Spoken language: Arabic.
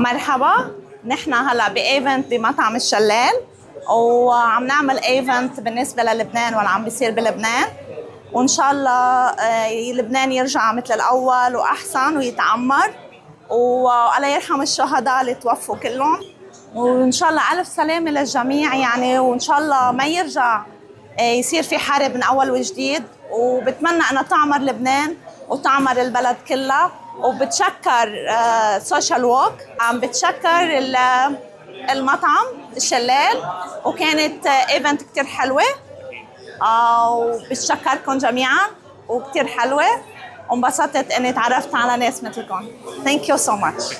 مرحبا. نحن هلا بايفنت بمطعم الشلال، وعم نعمل ايفنت بالنسبه للبنان واللي عم بيصير بلبنان، وان شاء الله لبنان يرجع مثل الاول واحسن ويتعمر، والله يرحم الشهداء اللي توفوا كلهم، وان شاء الله الف سلامه للجميع يعني، وان شاء الله ما يرجع يصير في حرب من اول وجديد. وبتمنى انها تعمر لبنان وتعمر البلد كلها. وبتشكر سوشيال ووك، عم بتشكر المطعم الشلال، وكانت ايفنت كتير حلوه. وبتشكركم جميعا وكتير حلوه، وانبسطت اني تعرفت على ناس مثلكم. Thank you so much.